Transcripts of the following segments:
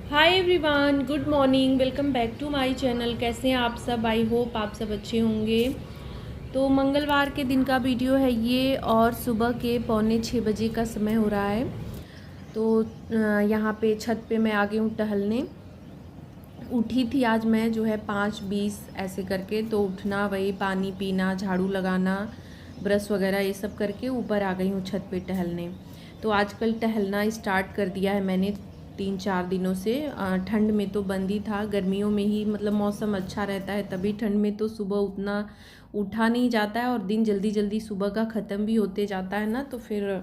Hi everyone, good morning. Welcome back to my channel. कैसे हैं आप सब? आई होप आप सब अच्छे होंगे। तो मंगलवार के दिन का वीडियो है ये और सुबह के 5:45 का समय हो रहा है। तो यहाँ पे छत पे मैं आ गई हूँ टहलने। उठी थी आज मैं जो है 5:20 ऐसे करके। तो उठना, वही पानी पीना, झाड़ू लगाना, ब्रश वगैरह ये सब करके ऊपर आ गई हूँ छत पे टहलने। तो आजकल टहलना स्टार्ट कर दिया है मैंने 3-4 दिनों से। ठंड में तो बंद ही था, गर्मियों में ही मतलब मौसम अच्छा रहता है तभी। ठंड में तो सुबह उतना उठा नहीं जाता है और दिन जल्दी जल्दी सुबह का ख़त्म भी होते जाता है ना, तो फिर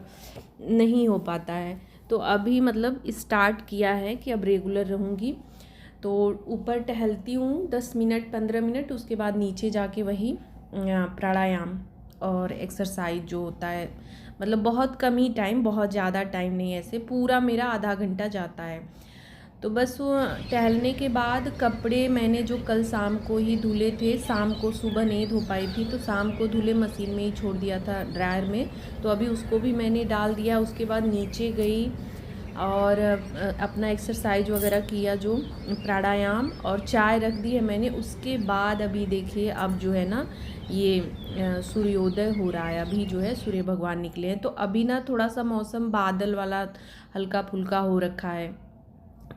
नहीं हो पाता है। तो अभी मतलब स्टार्ट किया है कि अब रेगुलर रहूँगी। तो ऊपर टहलती हूँ 10 मिनट 15 मिनट, उसके बाद नीचे जाके वही प्राणायाम और एक्सरसाइज जो होता है, मतलब बहुत कम ही टाइम, बहुत ज़्यादा टाइम नहीं, ऐसे पूरा मेरा आधा घंटा जाता है। तो बस वो टहलने के बाद कपड़े मैंने जो कल शाम को ही धुले थे, शाम को सुबह नहीं धो पाई थी, तो शाम को धुले मशीन में ही छोड़ दिया था ड्रायर में। तो अभी उसको भी मैंने डाल दिया। उसके बाद नीचे गई और अपना एक्सरसाइज वगैरह किया, जो प्राणायाम, और चाय रख दी है मैंने। उसके बाद अभी देखिए अब जो है ना ये सूर्योदय हो रहा है। अभी जो है सूर्य भगवान निकले हैं। तो अभी ना थोड़ा सा मौसम बादल वाला हल्का फुल्का हो रखा है,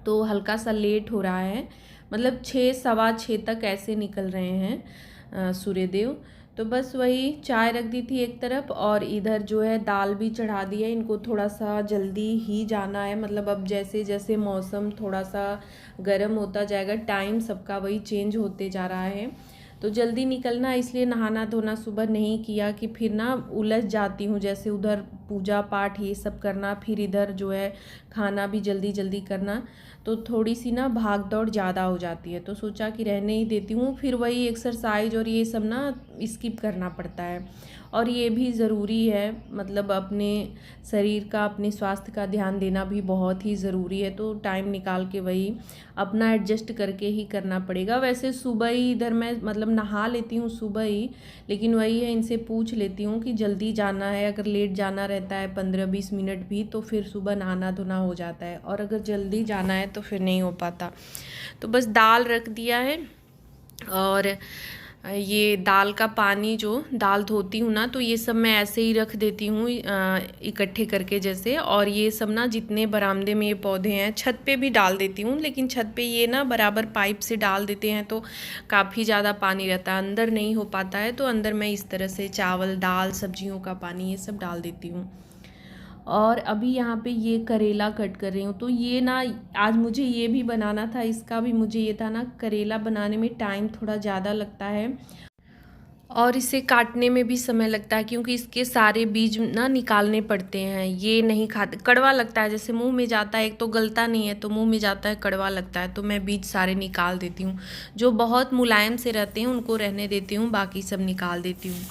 तो हल्का सा लेट हो रहा है, मतलब 6 सवा 6 तक ऐसे निकल रहे हैं सूर्यदेव। तो बस वही चाय रख दी थी एक तरफ और इधर जो है दाल भी चढ़ा दी है। इनको थोड़ा सा जल्दी ही जाना है, मतलब अब जैसे जैसे मौसम थोड़ा सा गर्म होता जाएगा, टाइम सबका वही चेंज होते जा रहा है, तो जल्दी निकलना, इसलिए नहाना धोना सुबह नहीं किया कि फिर ना उलझ जाती हूँ। जैसे उधर पूजा पाठ ये सब करना, फिर इधर जो है खाना भी जल्दी जल्दी करना, तो थोड़ी सी ना भाग दौड़ ज़्यादा हो जाती है। तो सोचा कि रहने ही देती हूँ। फिर वही एक्सरसाइज और ये सब ना स्किप करना पड़ता है, और ये भी ज़रूरी है, मतलब अपने शरीर का, अपने स्वास्थ्य का ध्यान देना भी बहुत ही ज़रूरी है। तो टाइम निकाल के वही अपना एडजस्ट करके ही करना पड़ेगा। वैसे सुबह ही इधर मैं मतलब नहा लेती हूँ सुबह ही, लेकिन वही है, इनसे पूछ लेती हूँ कि जल्दी जाना है, अगर लेट जाना रहता है 15-20 मिनट भी, तो फिर सुबह नहाना धोना हो जाता है, और अगर जल्दी जाना है तो फिर नहीं हो पाता। तो बस दाल रख दिया है, और ये दाल का पानी, जो दाल धोती हूँ ना, तो ये सब मैं ऐसे ही रख देती हूँ इकट्ठे करके जैसे। और ये सब ना जितने बरामदे में ये पौधे हैं, छत पे भी डाल देती हूँ, लेकिन छत पे ये ना बराबर पाइप से डाल देते हैं तो काफ़ी ज़्यादा पानी रहता है, अंदर नहीं हो पाता है। तो अंदर मैं इस तरह से चावल दाल सब्जियों का पानी ये सब डाल देती हूँ। और अभी यहाँ पे ये करेला कट कर रही हूँ। तो ये ना आज मुझे ये भी बनाना था, इसका भी मुझे ये था ना, करेला बनाने में टाइम थोड़ा ज़्यादा लगता है और इसे काटने में भी समय लगता है, क्योंकि इसके सारे बीज ना निकालने पड़ते हैं। ये नहीं खाते, कड़वा लगता है, जैसे मुंह में जाता है, एक तो गलता नहीं है तो मुंह में जाता है, कड़वा लगता है, तो मैं बीज सारे निकाल देती हूँ। जो बहुत मुलायम से रहते हैं उनको रहने देती हूँ, बाकी सब निकाल देती हूँ।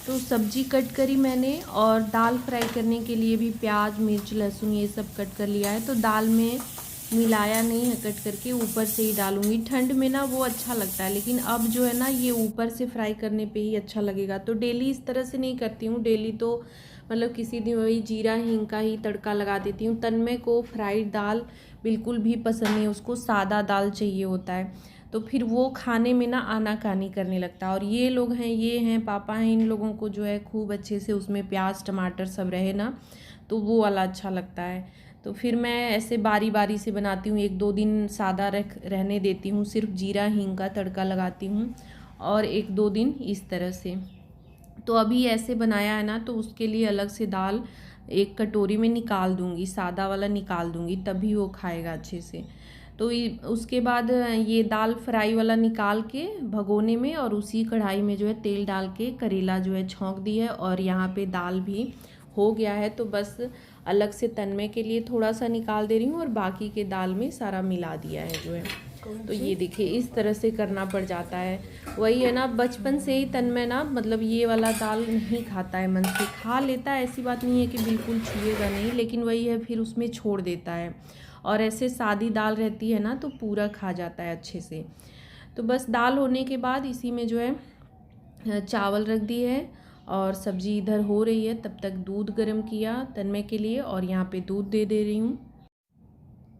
तो सब्जी कट करी मैंने, और दाल फ्राई करने के लिए भी प्याज मिर्च लहसुन ये सब कट कर लिया है। तो दाल में मिलाया नहीं है, कट करके ऊपर से ही डालूंगी। ठंड में ना वो अच्छा लगता है, लेकिन अब जो है ना ये ऊपर से फ्राई करने पे ही अच्छा लगेगा। तो डेली इस तरह से नहीं करती हूँ, डेली तो मतलब किसी दिन वही जीरा हींग का ही तड़का लगा देती हूँ। तन्मय को फ्राइड दाल बिल्कुल भी पसंद नहीं है, उसको सादा दाल चाहिए होता है, तो फिर वो खाने में ना आनाकानी करने लगता है। और ये लोग हैं, ये हैं पापा हैं, इन लोगों को जो है खूब अच्छे से उसमें प्याज टमाटर सब रहे ना, तो वो वाला अच्छा लगता है। तो फिर मैं ऐसे बारी बारी से बनाती हूँ, 1-2 दिन सादा रहने देती हूँ, सिर्फ जीरा हींग का तड़का लगाती हूँ, और 1-2 दिन इस तरह से। तो अभी ऐसे बनाया है ना, तो उसके लिए अलग से दाल एक कटोरी में निकाल दूँगी, सादा वाला निकाल दूँगी, तभी वो खाएगा अच्छे से। तो उसके बाद ये दाल फ्राई वाला निकाल के भगोने में, और उसी कढ़ाई में जो है तेल डाल के करेला जो है छौंक दी है, और यहाँ पे दाल भी हो गया है। तो बस अलग से तन्मय के लिए थोड़ा सा निकाल दे रही हूँ, और बाकी के दाल में सारा मिला दिया है जो है। तो ये देखिए इस तरह से करना पड़ जाता है। वही है ना, बचपन से ही तन्मय ना मतलब ये वाला दाल नहीं खाता है, मन से खा लेता है, ऐसी बात नहीं है कि बिल्कुल छुएगा नहीं, लेकिन वही है फिर उसमें छोड़ देता है। और ऐसे सादी दाल रहती है ना तो पूरा खा जाता है अच्छे से। तो बस दाल होने के बाद इसी में जो है चावल रख दिए है, और सब्जी इधर हो रही है, तब तक दूध गर्म किया तन्मय के लिए, और यहाँ पे दूध दे रही हूँ।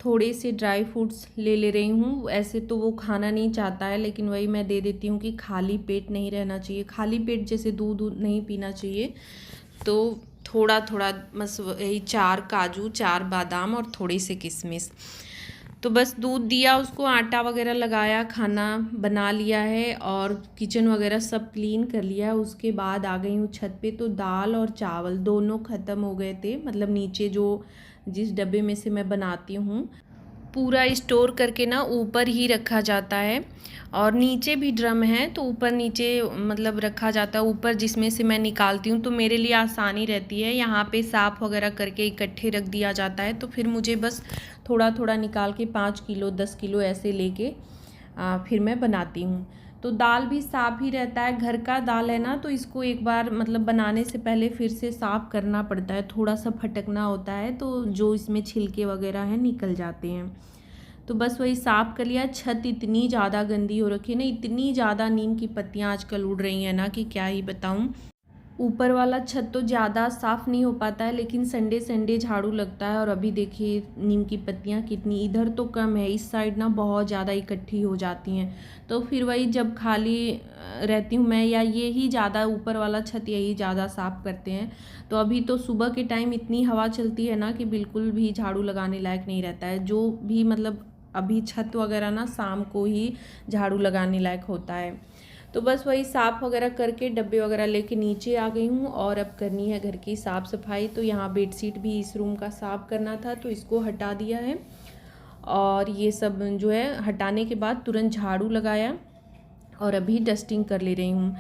थोड़े से ड्राई फ्रूट्स ले रही हूँ। ऐसे तो वो खाना नहीं चाहता है, लेकिन वही मैं दे देती हूँ कि खाली पेट नहीं रहना चाहिए, खाली पेट जैसे दूध नहीं पीना चाहिए। तो थोड़ा थोड़ा बस यही 4 काजू, 4 बादाम और थोड़ी से किशमिश। तो बस दूध दिया उसको, आटा वगैरह लगाया, खाना बना लिया है और किचन वगैरह सब क्लीन कर लिया। उसके बाद आ गई हूँ छत पे। तो दाल और चावल दोनों ख़त्म हो गए थे, मतलब नीचे जो जिस डब्बे में से मैं बनाती हूँ पूरा स्टोर करके ना ऊपर ही रखा जाता है, और नीचे भी ड्रम है तो ऊपर नीचे मतलब रखा जाता है ऊपर, जिसमें से मैं निकालती हूँ। तो मेरे लिए आसानी रहती है, यहाँ पे साफ़ वगैरह करके इकट्ठे रख दिया जाता है। तो फिर मुझे बस थोड़ा थोड़ा निकाल के 5 किलो 10 किलो ऐसे लेके फिर मैं बनाती हूँ। तो दाल भी साफ़ ही रहता है, घर का दाल है ना, तो इसको एक बार मतलब बनाने से पहले फिर से साफ़ करना पड़ता है, थोड़ा सा फटकना होता है तो जो इसमें छिलके वगैरह हैं निकल जाते हैं। तो बस वही साफ़ कर लिया। छत इतनी ज़्यादा गंदी हो रखी है ना, इतनी ज़्यादा नीम की पत्तियाँ आजकल उड़ रही हैं ना कि क्या ही बताऊँ। ऊपर वाला छत तो ज़्यादा साफ़ नहीं हो पाता है, लेकिन संडे संडे झाड़ू लगता है। और अभी देखिए नीम की पत्तियाँ कितनी, इधर तो कम है, इस साइड ना बहुत ज़्यादा इकट्ठी हो जाती हैं। तो फिर वही जब खाली रहती हूँ मैं, या ये ही ज़्यादा ऊपर वाला छत यही ज़्यादा साफ़ करते हैं। तो अभी तो सुबह के टाइम इतनी हवा चलती है ना कि बिल्कुल भी झाड़ू लगाने लायक नहीं रहता है। जो भी मतलब अभी छत वगैरह ना शाम को ही झाड़ू लगाने लायक होता है। तो बस वही साफ़ वगैरह करके डब्बे वगैरह लेके नीचे आ गई हूँ, और अब करनी है घर की साफ़ सफाई। तो यहाँ बेडशीट भी इस रूम का साफ़ करना था तो इसको हटा दिया है, और ये सब जो है हटाने के बाद तुरंत झाड़ू लगाया और अभी डस्टिंग कर ले रही हूँ।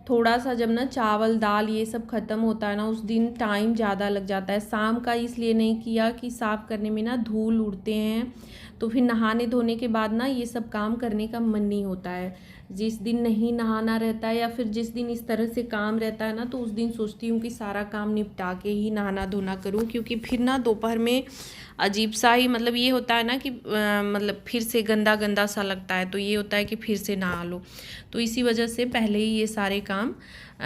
थोड़ा सा जब ना चावल दाल ये सब ख़त्म होता है ना, उस दिन टाइम ज़्यादा लग जाता है। शाम का इसलिए नहीं किया कि साफ़ करने में ना धूल उड़ते हैं, तो फिर नहाने धोने के बाद ना ये सब काम करने का मन नहीं होता है। जिस दिन नहीं नहाना रहता है या फिर जिस दिन इस तरह से काम रहता है ना, तो उस दिन सोचती हूँ कि सारा काम निपटा के ही नहाना धोना करूँ, क्योंकि फिर ना दोपहर में अजीब सा ही मतलब ये होता है ना कि मतलब फिर से गंदा गंदा सा लगता है, तो ये होता है कि फिर से नहा लो। तो इसी वजह से पहले ही ये सारे काम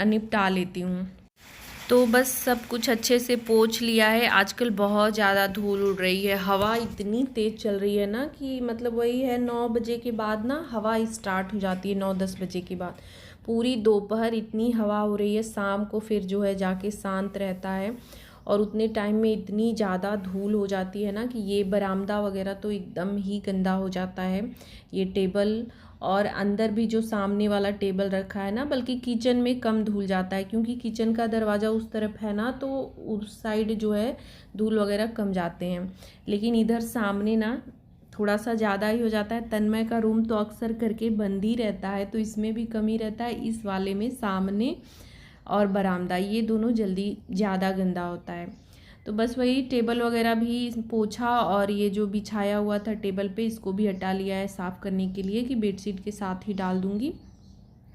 निपटा लेती हूँ। तो बस सब कुछ अच्छे से पोंछ लिया है। आजकल बहुत ज़्यादा धूल उड़ रही है, हवा इतनी तेज़ चल रही है ना कि मतलब वही है 9 बजे के बाद ना हवा स्टार्ट हो जाती है, 9-10 बजे के बाद पूरी दोपहर इतनी हवा हो रही है। शाम को फिर जो है जाके शांत रहता है, और उतने टाइम में इतनी ज़्यादा धूल हो जाती है ना कि ये बरामदा वगैरह तो एकदम ही गंदा हो जाता है। ये टेबल और अंदर भी जो सामने वाला टेबल रखा है ना, बल्कि किचन में कम धूल जाता है, क्योंकि किचन का दरवाज़ा उस तरफ है ना, तो उस साइड जो है धूल वगैरह कम जाते हैं। लेकिन इधर सामने ना थोड़ा सा ज़्यादा ही हो जाता है। तन्मय का रूम तो अक्सर करके बंद ही रहता है, तो इसमें भी कमी रहता है। इस वाले में सामने और बरामदा ये दोनों जल्दी ज़्यादा गंदा होता है। तो बस वही टेबल वगैरह भी पोछा, और ये जो बिछाया हुआ था टेबल पे इसको भी हटा लिया है साफ़ करने के लिए, कि बेडशीट के साथ ही डाल दूँगी,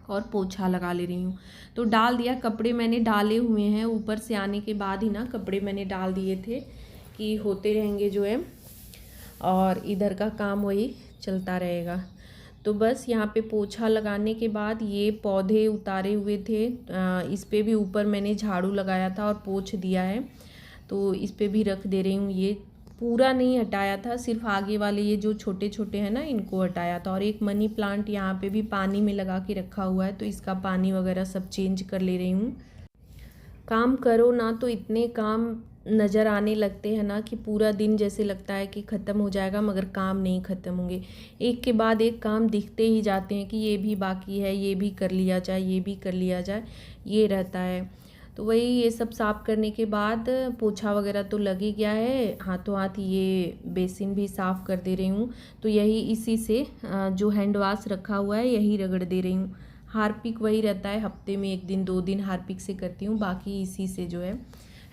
और पोछा लगा ले रही हूँ। तो डाल दिया, कपड़े मैंने डाले हुए हैं, ऊपर से आने के बाद ही ना कपड़े मैंने डाल दिए थे कि होते रहेंगे जो है, और इधर का काम वही चलता रहेगा। तो बस यहाँ पे पोछा लगाने के बाद ये पौधे उतारे हुए थे, इस पे भी ऊपर मैंने झाड़ू लगाया था और पोंछ दिया है, तो इस पे भी रख दे रही हूँ। ये पूरा नहीं हटाया था, सिर्फ आगे वाले ये जो छोटे छोटे हैं ना इनको हटाया था। और एक मनी प्लांट यहाँ पे भी पानी में लगा के रखा हुआ है, तो इसका पानी वगैरह सब चेंज कर ले रही हूँ। काम करो ना तो इतने काम नज़र आने लगते हैं ना कि पूरा दिन जैसे लगता है कि ख़त्म हो जाएगा, मगर काम नहीं ख़त्म होंगे। एक के बाद एक काम दिखते ही जाते हैं कि ये भी बाकी है, ये भी कर लिया जाए, ये भी कर लिया जाए, ये रहता है। तो वही ये सब साफ़ करने के बाद पोछा वगैरह तो लग ही गया है, हाथों हाथ ये बेसिन भी साफ़ कर दे रही हूँ। तो यही इसी से जो हैंड वाश रखा हुआ है यही रगड़ दे रही हूँ। हार्पिक वही रहता है, हफ्ते में 1 दिन 2 दिन हार्पिक से करती हूँ, बाकी इसी से जो है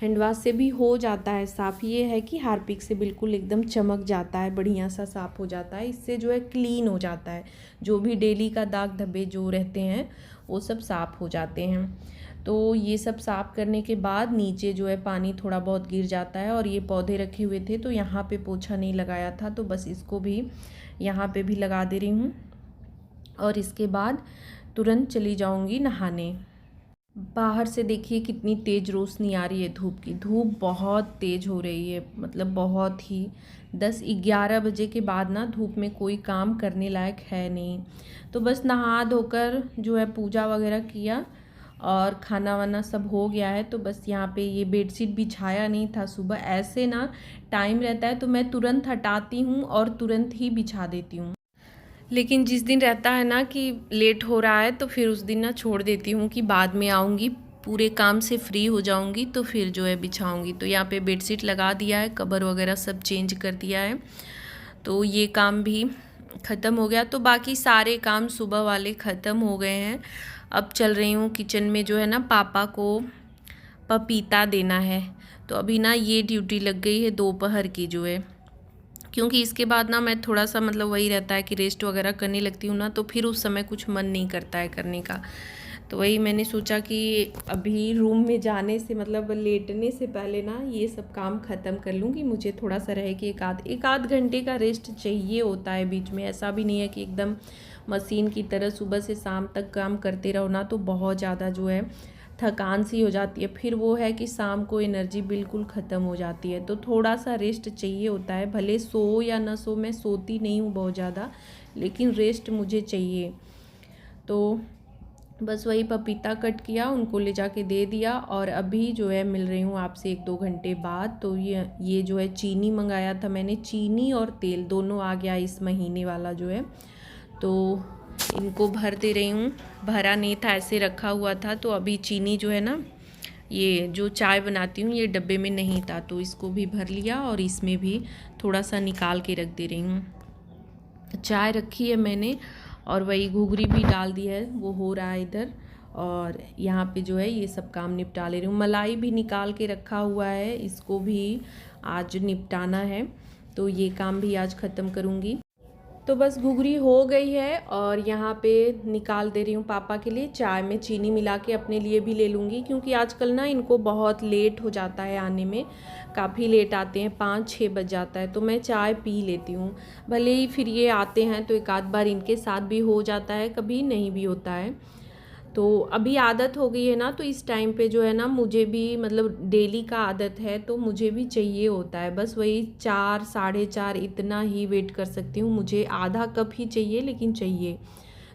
हैंड वाश से भी हो जाता है साफ़। ये है कि हार्पिक से बिल्कुल एकदम चमक जाता है, बढ़िया सा साफ़ हो जाता है, इससे जो है क्लीन हो जाता है। जो भी डेली का दाग धब्बे जो रहते हैं वो सब साफ़ हो जाते हैं। तो ये सब साफ़ करने के बाद नीचे जो है पानी थोड़ा बहुत गिर जाता है, और ये पौधे रखे हुए थे तो यहाँ पे पोछा नहीं लगाया था, तो बस इसको भी यहाँ पे भी लगा दे रही हूँ, और इसके बाद तुरंत चली जाऊँगी नहाने। बाहर से देखिए कितनी तेज़ रोशनी आ रही है धूप की। धूप बहुत तेज़ हो रही है, मतलब बहुत ही। 10-11 बजे के बाद ना धूप में कोई काम करने लायक है नहीं। तो बस नहा धोकर जो है पूजा वगैरह किया और खाना वाना सब हो गया है। तो बस यहाँ पे ये बेडशीट बिछाया नहीं था सुबह। ऐसे ना टाइम रहता है तो मैं तुरंत हटाती हूँ और तुरंत ही बिछा देती हूँ। लेकिन जिस दिन रहता है ना कि लेट हो रहा है तो फिर उस दिन ना छोड़ देती हूँ कि बाद में आऊँगी, पूरे काम से फ्री हो जाऊँगी तो फिर जो है बिछाऊँगी। तो यहाँ पे बेडशीट लगा दिया है, कवर वगैरह सब चेंज कर दिया है। तो ये काम भी ख़त्म हो गया। तो बाकी सारे काम सुबह वाले ख़त्म हो गए हैं। अब चल रही हूँ किचन में, जो है ना पापा को पपीता देना है। तो अभी ना ये ड्यूटी लग गई है दोपहर की जो है, क्योंकि इसके बाद ना मैं थोड़ा सा मतलब वही रहता है कि रेस्ट वगैरह करने लगती हूँ ना, तो फिर उस समय कुछ मन नहीं करता है करने का। तो वही मैंने सोचा कि अभी रूम में जाने से मतलब लेटने से पहले ना ये सब काम ख़त्म कर लूँगी। मुझे थोड़ा सा रहे कि एक आध घंटे का रेस्ट चाहिए होता है बीच में। ऐसा भी नहीं है कि एकदम मशीन की तरह सुबह से शाम तक काम करते रहो ना, तो बहुत ज़्यादा जो है थकान सी हो जाती है। फिर वो है कि शाम को एनर्जी बिल्कुल ख़त्म हो जाती है। तो थोड़ा सा रेस्ट चाहिए होता है, भले सो या ना सो। मैं सोती नहीं हूँ बहुत ज़्यादा, लेकिन रेस्ट मुझे चाहिए। तो बस वही पपीता कट किया, उनको ले जाके दे दिया और अभी जो है मिल रही हूँ आपसे 1-2 घंटे बाद। तो ये जो है चीनी मंगाया था मैंने, चीनी और तेल दोनों आ गया इस महीने वाला जो है। तो इनको भर दे रही हूँ। भरा नहीं था, ऐसे रखा हुआ था। तो अभी चीनी जो है ना, ये जो चाय बनाती हूँ ये डब्बे में नहीं था, तो इसको भी भर लिया और इसमें भी थोड़ा सा निकाल के रख दे रही हूँ। चाय रखी है मैंने और वही घुघरी भी डाल दी है, वो हो रहा है इधर। और यहाँ पे जो है ये सब काम निपटा ले रही हूँ। मलाई भी निकाल के रखा हुआ है, इसको भी आज निपटाना है। तो ये काम भी आज ख़त्म करूँगी। तो बस घुघरी हो गई है और यहाँ पे निकाल दे रही हूँ पापा के लिए। चाय में चीनी मिला के अपने लिए भी ले लूँगी, क्योंकि आजकल ना इनको बहुत लेट हो जाता है आने में। काफ़ी लेट आते हैं, 5-6 बज जाता है। तो मैं चाय पी लेती हूँ, भले ही फिर ये आते हैं तो एक आध बार इनके साथ भी हो जाता है, कभी नहीं भी होता है। तो अभी आदत हो गई है ना, तो इस टाइम पे जो है ना मुझे भी मतलब डेली का आदत है, तो मुझे भी चाहिए होता है। बस वही 4 साढ़े 4 इतना ही वेट कर सकती हूँ। मुझे आधा कप ही चाहिए, लेकिन चाहिए।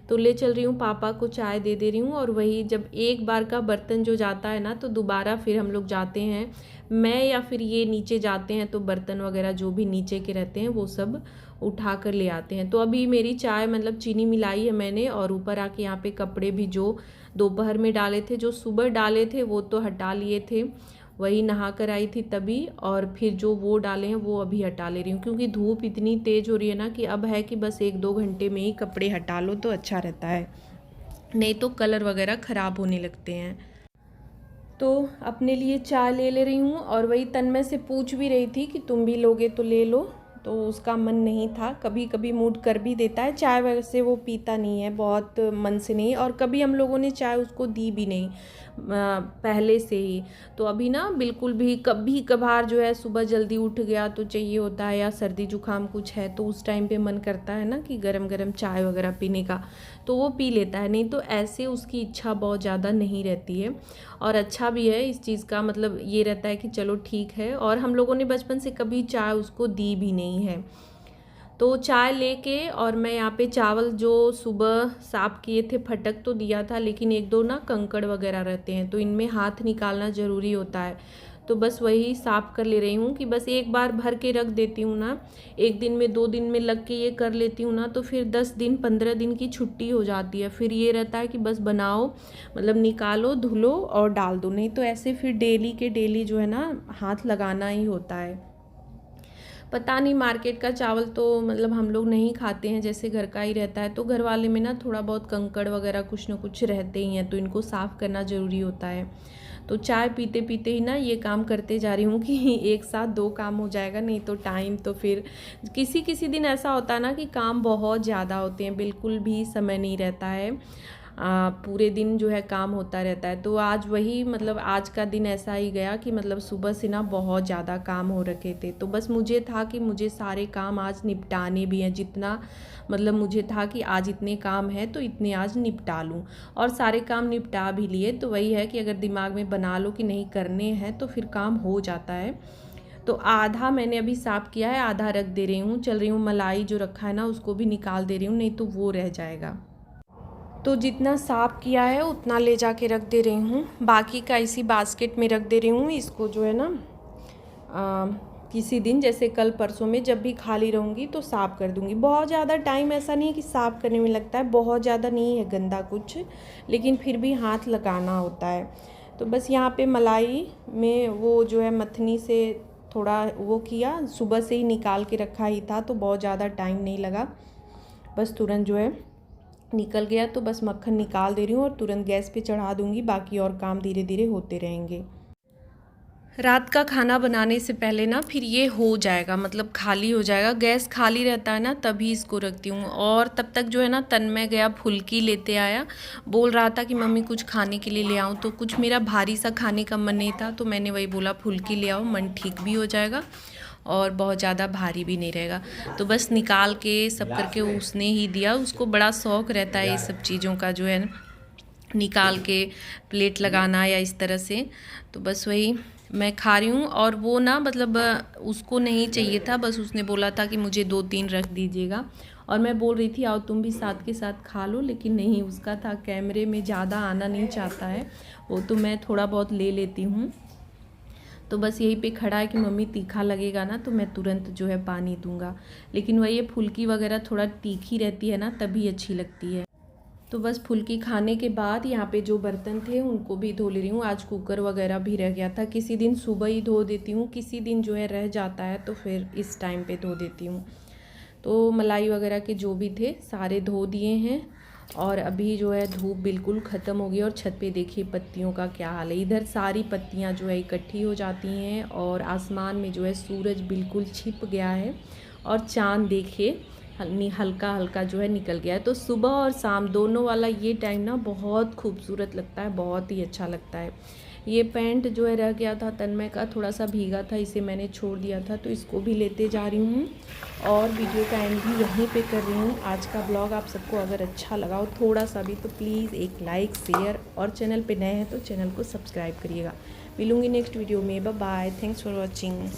तो ले चल रही हूँ, पापा को चाय दे दे रही हूँ। और वही जब एक बार का बर्तन जो जाता है ना, तो दोबारा फिर हम लोग जाते हैं, मैं या फिर ये नीचे जाते हैं, तो बर्तन वगैरह जो भी नीचे के रहते हैं वो सब उठा कर ले आते हैं। तो अभी मेरी चाय मतलब चीनी मिलाई है मैंने, और ऊपर आके यहाँ पे कपड़े भी जो दोपहर में डाले थे, जो सुबह डाले थे वो तो हटा लिए थे, वही नहा कर आई थी तभी। और फिर जो वो डाले हैं वो अभी हटा ले रही हूँ, क्योंकि धूप इतनी तेज़ हो रही है ना कि अब है कि बस 1-2 घंटे में ही कपड़े हटा लो तो अच्छा रहता है, नहीं तो कलर वगैरह ख़राब होने लगते हैं। तो अपने लिए चाय ले रही हूँ। और वही तन्मय से पूछ भी रही थी कि तुम भी लोगे तो ले लो, तो उसका मन नहीं था। कभी कभी मूड कर भी देता है। चाय वैसे वो पीता नहीं है, बहुत मन से नहीं, और कभी हम लोगों ने चाय उसको दी भी नहीं पहले से ही। तो अभी ना बिल्कुल भी, कभी कभार जो है सुबह जल्दी उठ गया तो चाहिए होता है, या सर्दी जुकाम कुछ है तो उस टाइम पे मन करता है ना कि गरम गरम चाय वगैरह पीने का, तो वो पी लेता है। नहीं तो ऐसे उसकी इच्छा बहुत ज़्यादा नहीं रहती है। और अच्छा भी है इस चीज़ का, मतलब ये रहता है कि चलो ठीक है। और हम लोगों ने बचपन से कभी चाय उसको दी भी नहीं है। तो चाय लेके, और मैं यहाँ पे चावल जो सुबह साफ़ किए थे, फटक तो दिया था, लेकिन 1-2 ना कंकड़ वगैरह रहते हैं, तो इनमें हाथ निकालना ज़रूरी होता है। तो बस वही साफ़ कर ले रही हूँ कि बस एक बार भर के रख देती हूँ ना, 1 दिन में 2 दिन में लग के ये कर लेती हूँ ना, तो फिर 10 दिन 15 दिन की छुट्टी हो जाती है। फिर ये रहता है कि बस बनाओ, मतलब निकालो, धुलो और डाल दो। नहीं तो ऐसे फिर डेली के डेली जो है ना हाथ लगाना ही होता है। पता नहीं, मार्केट का चावल तो मतलब हम लोग नहीं खाते हैं, जैसे घर का ही रहता है। तो घर वाले में ना थोड़ा बहुत कंकड़ वगैरह कुछ ना कुछ रहते ही हैं, तो इनको साफ़ करना ज़रूरी होता है। तो चाय पीते पीते ही ना ये काम करते जा रही हूँ कि एक साथ 2 काम हो जाएगा, नहीं तो टाइम तो फिर किसी किसी दिन ऐसा होता है ना कि काम बहुत ज़्यादा होते हैं, बिल्कुल भी समय नहीं रहता है। पूरे दिन जो है काम होता रहता है। तो आज वही मतलब आज का दिन ऐसा ही गया कि मतलब सुबह से ना बहुत ज़्यादा काम हो रखे थे। तो बस मुझे था कि मुझे सारे काम आज निपटाने भी हैं, जितना मतलब मुझे था कि आज इतने काम हैं तो इतने आज निपटा लूँ, और सारे काम निपटा भी लिए। तो वही है कि अगर दिमाग में बना लो कि नहीं करने हैं तो फिर काम हो जाता है। तो आधा मैंने अभी साफ़ किया है, आधा रख दे रही हूँ। चल रही हूँ मलाई जो रखा है ना उसको भी निकाल दे रही हूँ, नहीं तो वो रह जाएगा। तो जितना साफ़ किया है उतना ले जाके रख दे रही हूँ, बाकी का इसी बास्केट में रख दे रही हूँ। इसको जो है ना किसी दिन जैसे कल परसों में जब भी खाली रहूँगी तो साफ़ कर दूँगी। बहुत ज़्यादा टाइम ऐसा नहीं है कि साफ़ करने में लगता है, बहुत ज़्यादा नहीं है गंदा कुछ, लेकिन फिर भी हाथ लगाना होता है। तो बस यहाँ पे मलाई में वो जो है मथनी से थोड़ा वो किया, सुबह से ही निकाल के रखा ही था तो बहुत ज़्यादा टाइम नहीं लगा, बस तुरंत जो है निकल गया। तो बस मक्खन निकाल दे रही हूँ और तुरंत गैस पे चढ़ा दूँगी, बाकी और काम धीरे धीरे होते रहेंगे। रात का खाना बनाने से पहले ना फिर ये हो जाएगा, मतलब खाली हो जाएगा, गैस खाली रहता है ना तभी इसको रखती हूँ। और तब तक जो है ना तन्मय गया फुल्की लेते आया, बोल रहा था कि मम्मी कुछ खाने के लिए ले आऊँ। तो कुछ मेरा भारी सा खाने का मन नहीं था तो मैंने वही बोला फुल्की ले आओ, मन ठीक भी हो जाएगा और बहुत ज़्यादा भारी भी नहीं रहेगा। तो बस निकाल के सब करके उसने ही दिया, उसको बड़ा शौक़ रहता है ये सब चीज़ों का, जो है ना निकाल के प्लेट लगाना या इस तरह से। तो बस वही मैं खा रही हूँ। और वो ना मतलब उसको नहीं चाहिए था, बस उसने बोला था कि मुझे 2-3 रख दीजिएगा, और मैं बोल रही थी आओ तुम भी साथ के साथ खा लो, लेकिन नहीं, उसका था कैमरे में ज़्यादा आना नहीं चाहता है वो, तो मैं थोड़ा बहुत ले लेती हूँ। तो बस यहीं पे खड़ा है कि मम्मी तीखा लगेगा ना तो मैं तुरंत जो है पानी दूंगा, लेकिन वही ये फुल्की वगैरह थोड़ा तीखी रहती है ना तभी अच्छी लगती है। तो बस फुल्की खाने के बाद यहाँ पे जो बर्तन थे उनको भी धो ले रही हूँ। आज कुकर वगैरह भी रह गया था, किसी दिन सुबह ही धो देती हूँ, किसी दिन जो है रह जाता है तो फिर इस टाइम पे धो देती हूँ। तो मलाई वगैरह के जो भी थे सारे धो दिए हैं, और अभी जो है धूप बिल्कुल ख़त्म हो गई और छत पे देखिए पत्तियों का क्या हाल है। इधर सारी पत्तियाँ जो है इकट्ठी हो जाती हैं और आसमान में जो है सूरज बिल्कुल छिप गया है और चाँद देखिए हल्का हल्का जो है निकल गया है। तो सुबह और शाम दोनों वाला ये टाइम ना बहुत खूबसूरत लगता है, बहुत ही अच्छा लगता है। ये पैंट जो है रह गया था तन्मय का, थोड़ा सा भीगा था, इसे मैंने छोड़ दिया था तो इसको भी लेते जा रही हूँ और वीडियो का एंड भी यहीं पे कर रही हूँ। आज का ब्लॉग आप सबको अगर अच्छा लगा हो थोड़ा सा भी तो प्लीज़ एक लाइक शेयर, और चैनल पे नए हैं तो चैनल को सब्सक्राइब करिएगा। मिलूँगी नेक्स्ट वीडियो में, bye bye, thanks for watching.